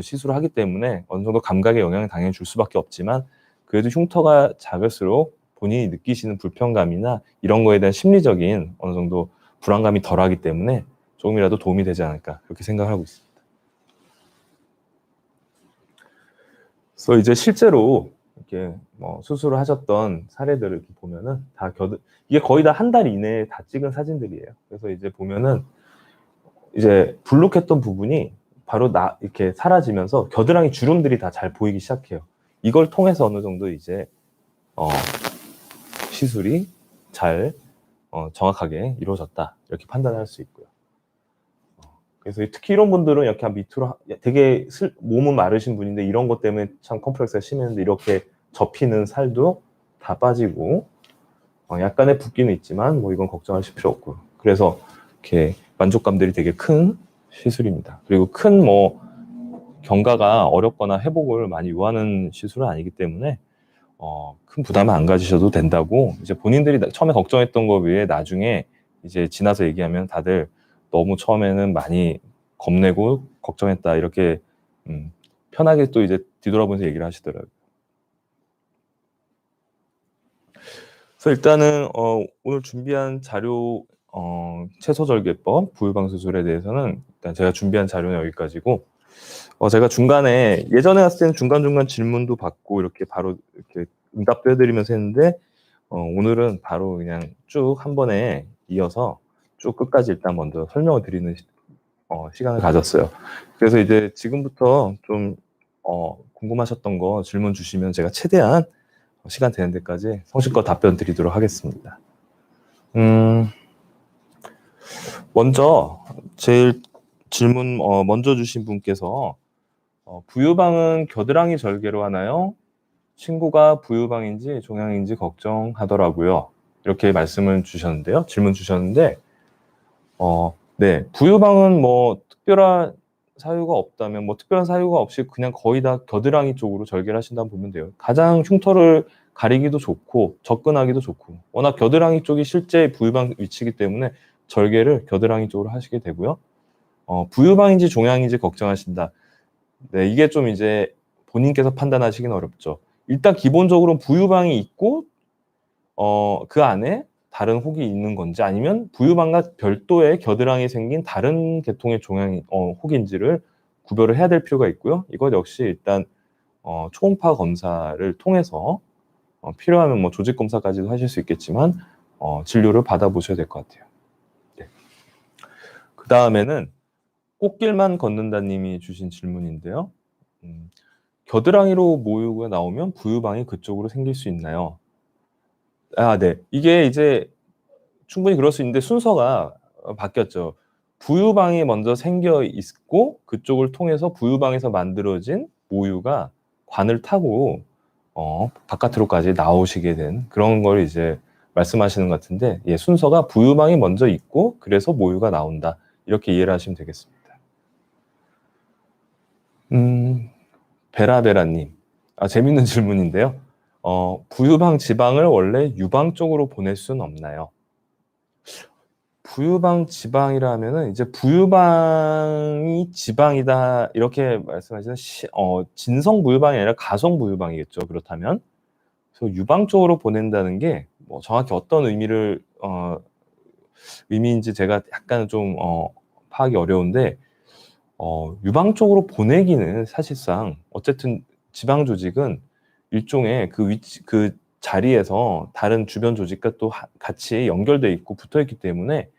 시술을 하기 때문에 어느 정도 감각에 영향을 당연히 줄 수밖에 없지만 그래도 흉터가 작을수록 본인이 느끼시는 불편감이나 이런 거에 대한 심리적인 어느 정도 불안감이 덜하기 때문에 조금이라도 도움이 되지 않을까 그렇게 생각하고 있습니다. 그래서 이제 실제로 이렇게 뭐 수술을 하셨던 사례들을 이렇게 보면은 이게 거의 다 한 달 이내에 다 찍은 사진들이에요. 그래서 이제 보면은 이제 불룩했던 부분이 바로 이렇게 사라지면서 겨드랑이 주름들이 다 잘 보이기 시작해요. 이걸 통해서 어느 정도 이제 시술이 잘 정확하게 이루어졌다 이렇게 판단할 수 있고요. 그래서 특히 이런 분들은 이렇게 밑으로 되게 몸은 마르신 분인데 이런 것 때문에 참 컴플렉스가 심했는데 이렇게 접히는 살도 다 빠지고 약간의 붓기는 있지만 뭐 이건 걱정하실 필요 없고 그래서 이렇게 만족감들이 되게 큰 시술입니다. 그리고 큰 뭐 경과가 어렵거나 회복을 많이 요하는 시술은 아니기 때문에 큰 부담을 안 가지셔도 된다고 이제 본인들이 처음에 걱정했던 거 위에 나중에 이제 지나서 얘기하면 다들 너무 처음에는 많이 겁내고 걱정했다 이렇게 편하게 또 이제 뒤돌아보면서 얘기를 하시더라고요. 그래서 일단은 오늘 준비한 자료 채소절개법, 부유방 수술에 대해서는 일단 제가 준비한 자료는 여기까지고, 제가 중간에 예전에 갔을 때는 중간중간 질문도 받고 이렇게 바로 이렇게 응답도 해드리면서 했는데, 오늘은 바로 그냥 쭉 한 번에 이어서 쭉 끝까지 일단 먼저 설명을 드리는 시간을 가졌어요. 그래서 이제 지금부터 좀 궁금하셨던 거 질문 주시면 제가 최대한 시간 되는 데까지 성실껏 답변 드리도록 하겠습니다. 먼저 제일 질문 먼저 주신 분께서 부유방은 겨드랑이 절개로 하나요? 친구가 부유방인지 종양인지 걱정하더라고요. 이렇게 말씀을 주셨는데요. 질문 주셨는데, 네, 부유방은 뭐 특별한 사유가 없다면, 뭐 특별한 사유가 없이 그냥 거의 다 겨드랑이 쪽으로 절개를 하신다고 보면 돼요. 가장 흉터를 가리기도 좋고 접근하기도 좋고, 워낙 겨드랑이 쪽이 실제 부유방 위치이기 때문에 절개를 겨드랑이 쪽으로 하시게 되고요. 부유방인지 종양인지 걱정하신다. 네, 이게 좀 이제 본인께서 판단하시기는 어렵죠. 일단 기본적으로 부유방이 있고 그 안에 다른 혹이 있는 건지, 아니면 부유방과 별도의 겨드랑이에 생긴 다른 계통의 종양 혹인지를 구별을 해야 될 필요가 있고요. 이것 역시 일단 초음파 검사를 통해서 필요하면 뭐 조직 검사까지도 하실 수 있겠지만 진료를 받아보셔야 될 것 같아요. 네. 그 다음에는 꽃길만 걷는다님이 주신 질문인데요. 겨드랑이로 모유가 나오면 부유방이 그쪽으로 생길 수 있나요? 네. 이게 이제 충분히 그럴 수 있는데 순서가 바뀌었죠. 부유방이 먼저 생겨 있고 그쪽을 통해서 부유방에서 만들어진 모유가 관을 타고 바깥으로까지 나오시게 된 그런 걸 이제 말씀하시는 것 같은데, 예, 순서가 부유방이 먼저 있고 그래서 모유가 나온다, 이렇게 이해를 하시면 되겠습니다. 베라베라님, 재밌는 질문인데요. 부유방 지방을 원래 유방 쪽으로 보낼 수는 없나요? 부유방 지방이라면은 이제 부유방이 지방이다 이렇게 말씀하시는 진성 부유방이 아니라 가성 부유방이겠죠. 그렇다면 그래서 유방 쪽으로 보낸다는 게 뭐 정확히 어떤 의미인지 제가 약간 좀 파악이 어려운데, 유방 쪽으로 보내기는 사실상 어쨌든 지방 조직은 일종의 그 위치, 그 자리에서 다른 주변 조직과 또 같이 연결돼 있고 붙어 있기 때문에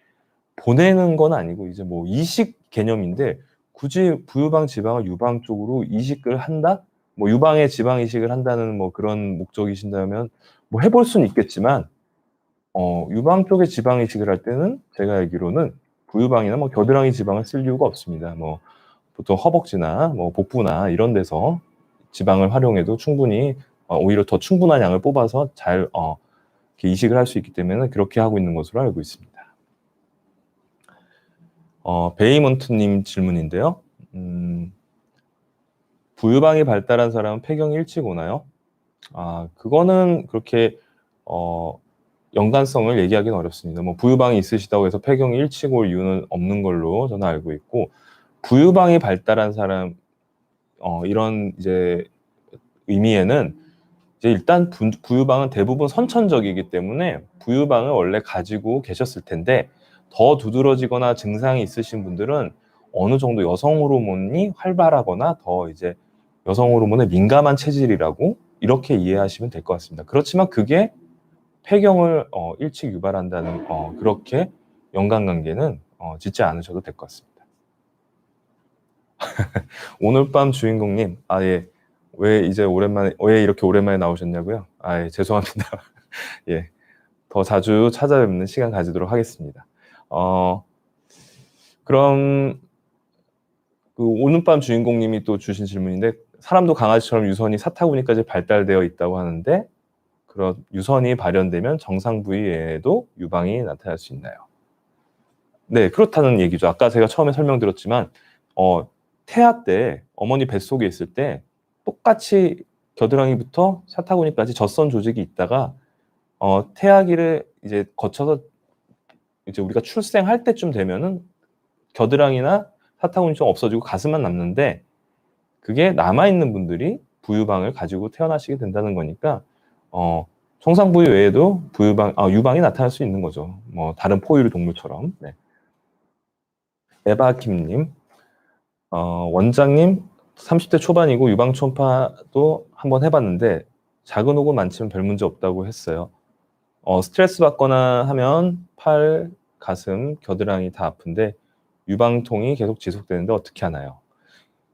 보내는 건 아니고 이제 뭐 이식 개념인데, 굳이 부유방 지방을 유방 쪽으로 이식을 한다? 뭐 유방에 지방 이식을 한다는 뭐 그런 목적이신다면 뭐 해볼 수는 있겠지만, 유방 쪽에 지방 이식을 할 때는 제가 알기로는 부유방이나 뭐 겨드랑이 지방을 쓸 이유가 없습니다. 뭐 보통 허벅지나 뭐 복부나 이런 데서 지방을 활용해도 충분히 오히려 더 충분한 양을 뽑아서 잘 이렇게 이식을 할 수 있기 때문에 그렇게 하고 있는 것으로 알고 있습니다. 베이먼트님 질문인데요. 부유방이 발달한 사람은 폐경이 일찍 오나요? 그거는 그렇게 연관성을 얘기하기는 어렵습니다. 뭐 부유방이 있으시다고 해서 폐경이 일찍 올 이유는 없는 걸로 저는 알고 있고, 부유방이 발달한 사람 이런 이제 의미에는 이제 일단 부유방은 대부분 선천적이기 때문에 부유방을 원래 가지고 계셨을 텐데, 더 두드러지거나 증상이 있으신 분들은 어느 정도 여성 호르몬이 활발하거나 더 이제 여성 호르몬에 민감한 체질이라고 이렇게 이해하시면 될 것 같습니다. 그렇지만 그게 폐경을 일찍 유발한다는 그렇게 연관관계는 짓지 않으셔도 될 것 같습니다. 오늘 밤 주인공님, 예, 왜 이렇게 오랜만에 나오셨냐고요? 예, 죄송합니다. 예, 더 자주 찾아뵙는 시간 가지도록 하겠습니다. 그럼 그 오늘 밤 주인공님이 또 주신 질문인데, 사람도 강아지처럼 유선이 사타구니까지 발달되어 있다고 하는데, 그런 유선이 발현되면 정상 부위에도 유방이 나타날 수 있나요? 네, 그렇다는 얘기죠. 아까 제가 처음에 설명드렸지만 태아 때 어머니 뱃속에 있을 때 똑같이 겨드랑이부터 사타구니까지 젖선 조직이 있다가 태아기를 이제 거쳐서 이제 우리가 출생할 때쯤 되면은 겨드랑이나 사타구니 좀 없어지고 가슴만 남는데, 그게 남아있는 분들이 부유방을 가지고 태어나시게 된다는 거니까 청산부위 외에도 유방이 나타날 수 있는 거죠. 뭐 다른 포유류 동물처럼. 네. 에바킴님, 원장님 30대 초반이고 유방 초음파도 한번 해봤는데 작은 혹은 많지만 별 문제 없다고 했어요. 스트레스 받거나 하면 팔, 가슴, 겨드랑이 다 아픈데 유방통이 계속 지속되는데 어떻게 하나요?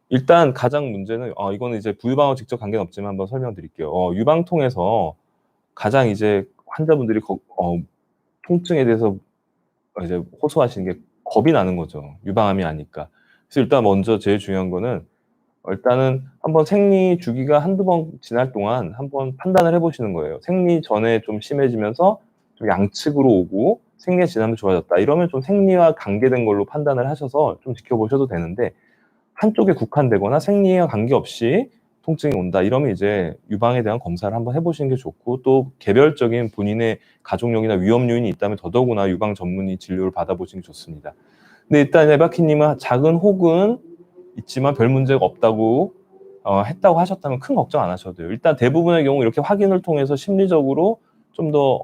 일단 가장 문제는 이거는 이제 부유방하고 직접 관계는 없지만 한번 설명드릴게요. 유방통에서 가장 이제 환자분들이 통증에 대해서 이제 호소하시는 게 겁이 나는 거죠. 유방암이 아니까. 그래서 일단 먼저 제일 중요한 거는 일단은 한번 생리 주기가 한두 번 지날 동안 한번 판단을 해 보시는 거예요. 생리 전에 좀 심해지면서 좀 양측으로 오고 생리가 지나면 좋아졌다. 이러면 좀 생리와 관계된 걸로 판단을 하셔서 좀 지켜보셔도 되는데 한쪽에 국한되거나 생리와 관계없이 통증이 온다. 이러면 이제 유방에 대한 검사를 한번 해 보시는 게 좋고 또 개별적인 본인의 가족력이나 위험 요인이 있다면 더더구나 유방 전문의 진료를 받아보시는 게 좋습니다. 근데 일단 에바키님은 작은 혹은 있지만 별 문제가 없다고 했다고 하셨다면 큰 걱정 안 하셔도 돼요. 일단 대부분의 경우 이렇게 확인을 통해서 심리적으로 좀 더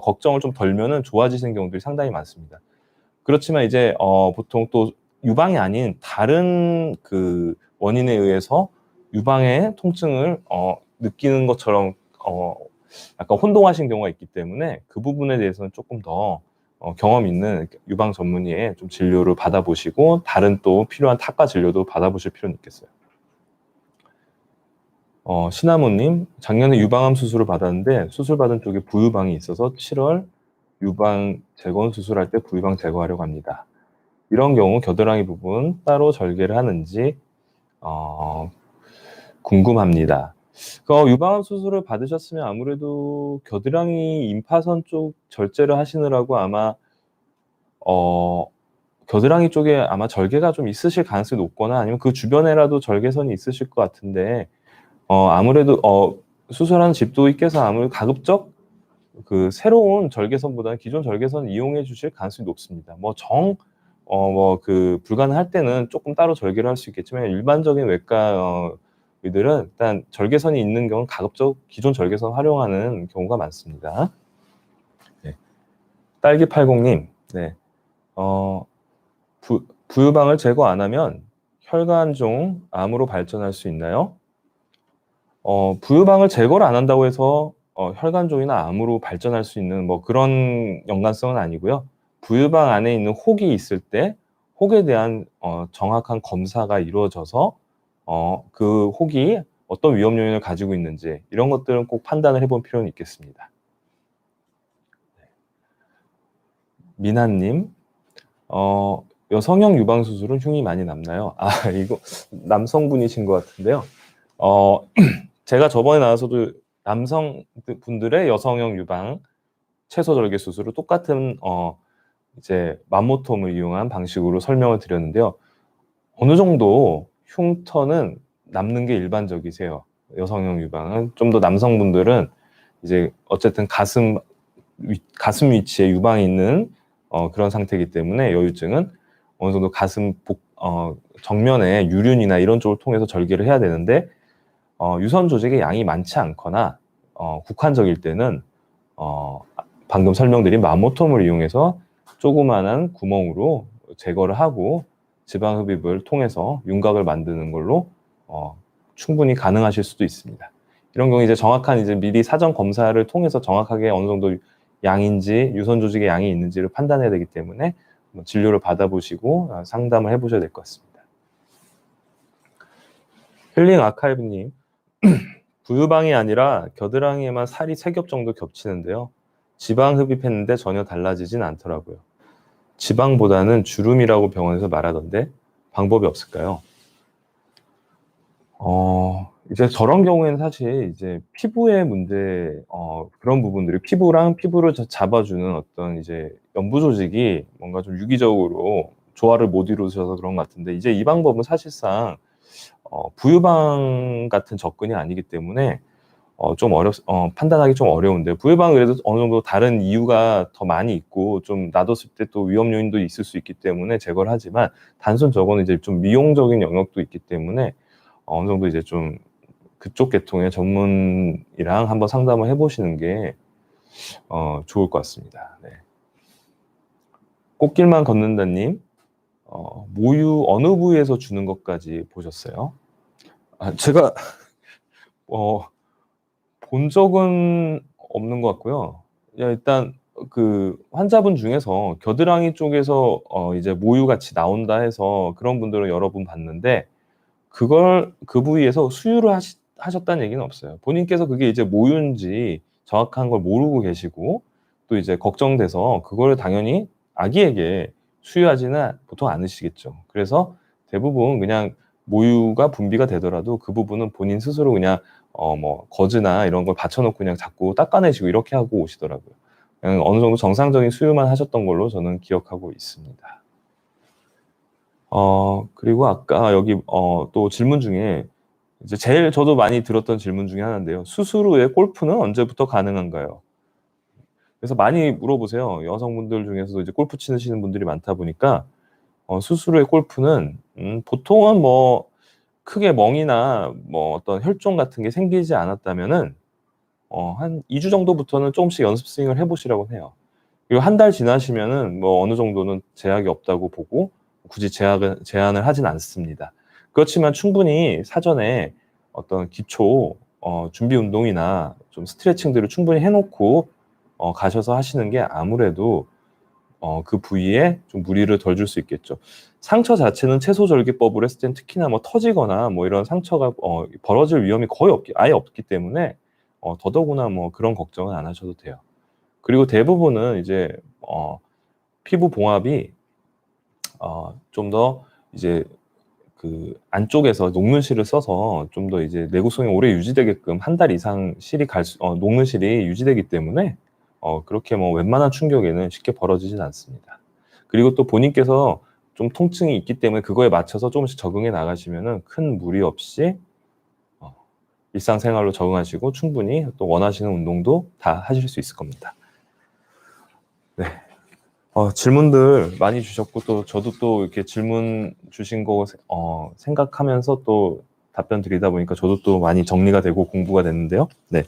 걱정을 좀 덜면은 좋아지시는 경우들이 상당히 많습니다. 그렇지만 이제 보통 또 유방이 아닌 다른 그 원인에 의해서 유방의 통증을 느끼는 것처럼 약간 혼동하신 경우가 있기 때문에 그 부분에 대해서는 조금 더 경험 있는 유방 전문의의 좀 진료를 받아보시고 다른 또 필요한 타과 진료도 받아보실 필요는 있겠어요. 시나모님, 작년에 유방암 수술을 받았는데 수술 받은 쪽에 부유방이 있어서 7월 유방 재건 수술할 때 부유방 제거하려고 합니다. 이런 경우 겨드랑이 부분 따로 절개를 하는지 궁금합니다. 유방암 수술을 받으셨으면 아무래도 겨드랑이 임파선 쪽 절제를 하시느라고 아마 겨드랑이 쪽에 아마 절개가 좀 있으실 가능성이 높거나 아니면 그 주변에라도 절개선이 있으실 것 같은데 아무래도 수술하는 집도의께서 아무래도 가급적 그 새로운 절개선보다는 기존 절개선 이용해 주실 가능성이 높습니다. 불가능할 때는 조금 따로 절개를 할 수 있겠지만 일반적인 외과 의들은 일단 절개선이 있는 경우는 가급적 기존 절개선 활용하는 경우가 많습니다. 네. 딸기80님, 네. 부유방을 제거 안 하면 혈관종 암으로 발전할 수 있나요? 부유방을 제거를 안 한다고 해서 혈관종이나 암으로 발전할 수 있는 뭐 그런 연관성은 아니고요. 부유방 안에 있는 혹이 있을 때 혹에 대한 정확한 검사가 이루어져서 그 혹이 어떤 위험 요인을 가지고 있는지 이런 것들은 꼭 판단을 해볼 필요는 있겠습니다. 미나님, 여성형 유방 수술은 흉이 많이 남나요? 이거 남성분이신 것 같은데요. 제가 저번에 나와서도 남성분들의 여성형 유방 채소 절개 수술을 똑같은 이제 맘모톰을 이용한 방식으로 설명을 드렸는데요. 어느 정도 흉터는 남는 게 일반적이세요. 여성형 유방은 좀 더 남성분들은 이제 어쨌든 가슴 위치에 유방이 있는 그런 상태이기 때문에 여유증은 어느 정도 가슴 정면에 유륜이나 이런 쪽을 통해서 절개를 해야 되는데 유선 조직의 양이 많지 않거나 국한적일 때는 방금 설명드린 맘모톰을 이용해서 조그마한 구멍으로 제거를 하고 지방 흡입을 통해서 윤곽을 만드는 걸로 충분히 가능하실 수도 있습니다. 이런 경우 이제 정확한 이제 미리 사전 검사를 통해서 정확하게 어느 정도 양인지 유선 조직의 양이 있는지를 판단해야 되기 때문에 진료를 받아보시고 상담을 해보셔야 될 것 같습니다. 힐링 아카이브님, 부유방이 아니라 겨드랑이에만 살이 3겹 정도 겹치는데요. 지방 흡입했는데 전혀 달라지진 않더라고요. 지방보다는 주름이라고 병원에서 말하던데 방법이 없을까요? 이제 저런 경우에는 사실 이제 피부의 문제, 그런 부분들이 피부랑 피부를 잡아주는 어떤 이제 연부 조직이 뭔가 좀 유기적으로 조화를 못 이루셔서 그런 것 같은데 이제 이 방법은 사실상 부유방 같은 접근이 아니기 때문에 판단하기 좀 어려운데 부유방은 그래도 어느 정도 다른 이유가 더 많이 있고 좀 놔뒀을 때 또 위험 요인도 있을 수 있기 때문에 제거를 하지만 단순 저거는 이제 좀 미용적인 영역도 있기 때문에 어느 정도 이제 좀 그쪽 계통의 전문이랑 한번 상담을 해보시는 게 좋을 것 같습니다. 네. 꽃길만 걷는다님, 모유 어느 부위에서 주는 것까지 보셨어요? 제가 본 적은 없는 것 같고요. 일단 그 환자분 중에서 겨드랑이 쪽에서 이제 모유 같이 나온다 해서 그런 분들은 여러 분 봤는데, 그걸 그 부위에서 수유를 하셨다는 얘기는 없어요. 본인께서 그게 이제 모유인지 정확한 걸 모르고 계시고, 또 이제 걱정돼서 그거를 당연히 아기에게 수유하지는 보통 않으시겠죠. 그래서 대부분 그냥 모유가 분비가 되더라도 그 부분은 본인 스스로 그냥 뭐 거즈나 이런 걸 받쳐놓고 그냥 자꾸 닦아내시고 이렇게 하고 오시더라고요. 그냥 어느 정도 정상적인 수유만 하셨던 걸로 저는 기억하고 있습니다. 그리고 아까 여기 또 질문 중에 이제 제일 저도 많이 들었던 질문 중에 하나인데요. 수술 후에 골프는 언제부터 가능한가요? 그래서 많이 물어보세요. 여성분들 중에서도 이제 골프 치시는 분들이 많다 보니까 수술 후에 골프는 보통은 뭐 크게 멍이나 뭐 어떤 혈종 같은 게 생기지 않았다면은 한 2주 정도부터는 조금씩 연습 스윙을 해보시라고 해요. 그리고 한 달 지나시면은 뭐 어느 정도는 제약이 없다고 보고 굳이 제한을 하진 않습니다. 그렇지만 충분히 사전에 어떤 기초 준비 운동이나 좀 스트레칭들을 충분히 해놓고 가셔서 하시는 게 아무래도 그 부위에 좀 무리를 덜 줄 수 있겠죠. 상처 자체는 채소절개법으로 했을 땐 특히나 뭐 터지거나 뭐 이런 상처가 벌어질 위험이 아예 없기 때문에 더더구나 뭐 그런 걱정은 안 하셔도 돼요. 그리고 대부분은 이제 피부 봉합이 좀 더 이제 그 안쪽에서 녹는 실을 써서 좀 더 이제 내구성이 오래 유지되게끔 한 달 이상 녹는 실이 유지되기 때문에 그렇게 뭐 웬만한 충격에는 쉽게 벌어지진 않습니다. 그리고 또 본인께서 좀 통증이 있기 때문에 그거에 맞춰서 조금씩 적응해 나가시면은 큰 무리 없이 일상생활로 적응하시고 충분히 또 원하시는 운동도 다 하실 수 있을 겁니다. 네. 질문들 많이 주셨고, 또 저도 또 이렇게 질문 주신 거 생각하면서 또 답변 드리다 보니까 저도 또 많이 정리가 되고 공부가 됐는데요. 네.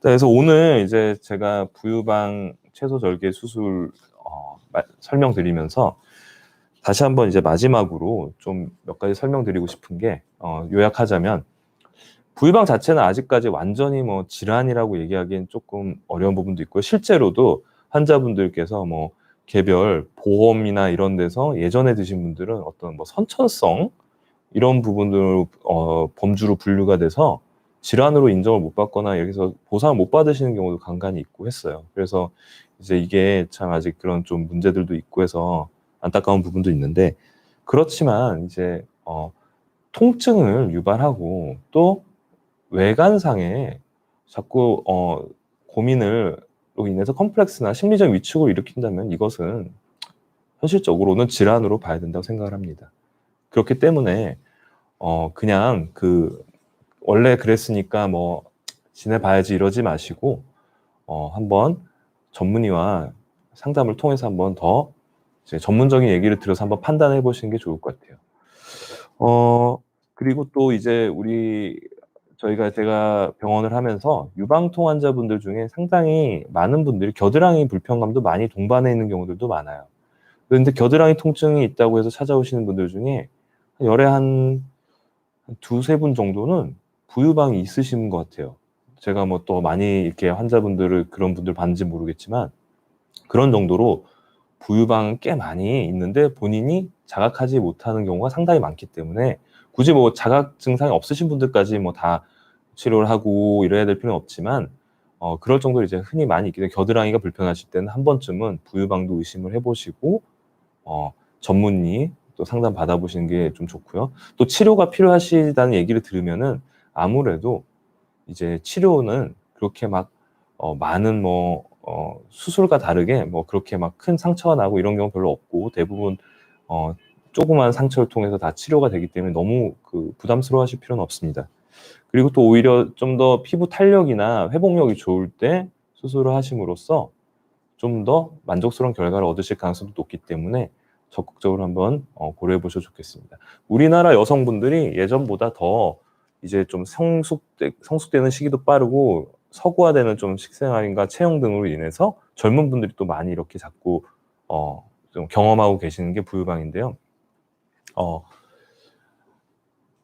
그래서 오늘 이제 제가 부유방 채소절개 수술 설명드리면서 다시 한번 이제 마지막으로 좀 몇 가지 설명드리고 싶은 게, 요약하자면 부유방 자체는 아직까지 완전히 뭐 질환이라고 얘기하기엔 조금 어려운 부분도 있고요. 실제로도 환자분들께서 뭐 개별 보험이나 이런 데서 예전에 드신 분들은 어떤 뭐 선천성 이런 부분으로 범주로 분류가 돼서 질환으로 인정을 못 받거나 여기서 보상을 못 받으시는 경우도 간간히 있고 했어요. 그래서 이제 이게 참 아직 그런 좀 문제들도 있고 해서 안타까운 부분도 있는데, 그렇지만 이제 통증을 유발하고 또 외관상에 자꾸 고민으로 인해서 컴플렉스나 심리적 위축을 일으킨다면 이것은 현실적으로는 질환으로 봐야 된다고 생각을 합니다. 그렇기 때문에 그냥 원래 그랬으니까 뭐 지내봐야지 이러지 마시고 한번 전문의와 상담을 통해서 한번 더 이제 전문적인 얘기를 들어서 한번 판단해 보시는 게 좋을 것 같아요. 그리고 또 이제 제가 병원을 하면서 유방통 환자분들 중에 상당히 많은 분들이 겨드랑이 불편감도 많이 동반해 있는 경우들도 많아요. 그런데 겨드랑이 통증이 있다고 해서 찾아오시는 분들 중에 열에 한 두세 분 정도는 부유방이 있으신 것 같아요. 제가 뭐 또 많이 이렇게 그런 분들 봤는지 모르겠지만, 그런 정도로 부유방은 꽤 많이 있는데 본인이 자각하지 못하는 경우가 상당히 많기 때문에, 굳이 뭐 자각 증상이 없으신 분들까지 뭐 다 치료를 하고 이래야 될 필요는 없지만, 그럴 정도로 이제 흔히 많이 있기 때문에 겨드랑이가 불편하실 때는 한 번쯤은 부유방도 의심을 해보시고 전문의 또 상담 받아보시는 게 좀 좋고요. 또 치료가 필요하시다는 얘기를 들으면은 아무래도 이제 치료는 그렇게 막 많은 뭐 수술과 다르게 뭐 그렇게 막 큰 상처가 나고 이런 경우 별로 없고, 대부분 조그만 상처를 통해서 다 치료가 되기 때문에 너무 부담스러워하실 필요는 없습니다. 그리고 또 오히려 좀 더 피부 탄력이나 회복력이 좋을 때 수술을 하심으로써 좀 더 만족스러운 결과를 얻으실 가능성도 높기 때문에 적극적으로 한번 고려해 보셔도 좋겠습니다. 우리나라 여성분들이 예전보다 더 이제 좀 성숙되는 시기도 빠르고 서구화되는 좀 식생활과 체형 등으로 인해서 젊은 분들이 또 많이 이렇게 자꾸 좀 경험하고 계시는 게 부유방인데요.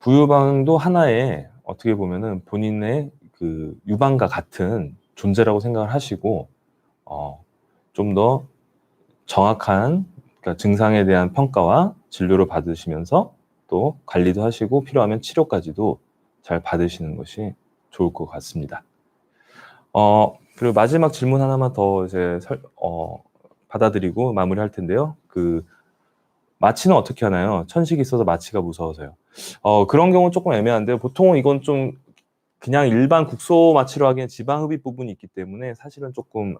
부유방도 하나의 어떻게 보면은 본인의 그 유방과 같은 존재라고 생각을 하시고 좀 더 정확한 그러니까 증상에 대한 평가와 진료를 받으시면서 또 관리도 하시고 필요하면 치료까지도 잘 받으시는 것이 좋을 것 같습니다. 그리고 마지막 질문 하나만 더 이제 받아들이고 마무리할 텐데요. 그 마취는 어떻게 하나요? 천식이 있어서 마취가 무서워서요. 그런 경우는 조금 애매한데요. 보통은 이건 좀 그냥 일반 국소 마취로 하기엔 지방 흡입 부분이 있기 때문에 사실은 조금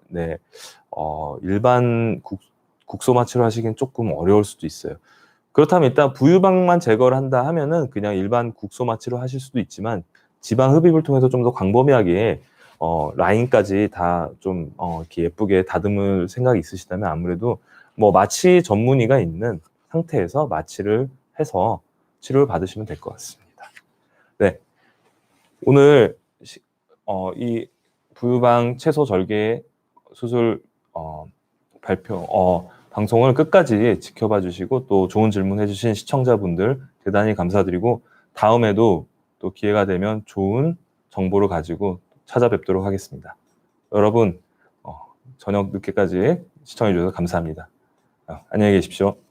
일반 국소 마취로 하시기엔 조금 어려울 수도 있어요. 그렇다면 일단 부유방만 제거를 한다 하면은 그냥 일반 국소 마취로 하실 수도 있지만 지방 흡입을 통해서 좀 더 광범위하게 라인까지 다 좀 이렇게 예쁘게 다듬을 생각이 있으시다면 아무래도 뭐 마취 전문의가 있는 상태에서 마취를 해서 치료를 받으시면 될 것 같습니다. 네, 오늘 이 부유방 채소 절개 수술 방송을 끝까지 지켜봐 주시고 또 좋은 질문 해주신 시청자분들 대단히 감사드리고 다음에도 또 기회가 되면 좋은 정보를 가지고 찾아뵙도록 하겠습니다. 여러분 저녁 늦게까지 시청해 주셔서 감사합니다. 안녕히 계십시오.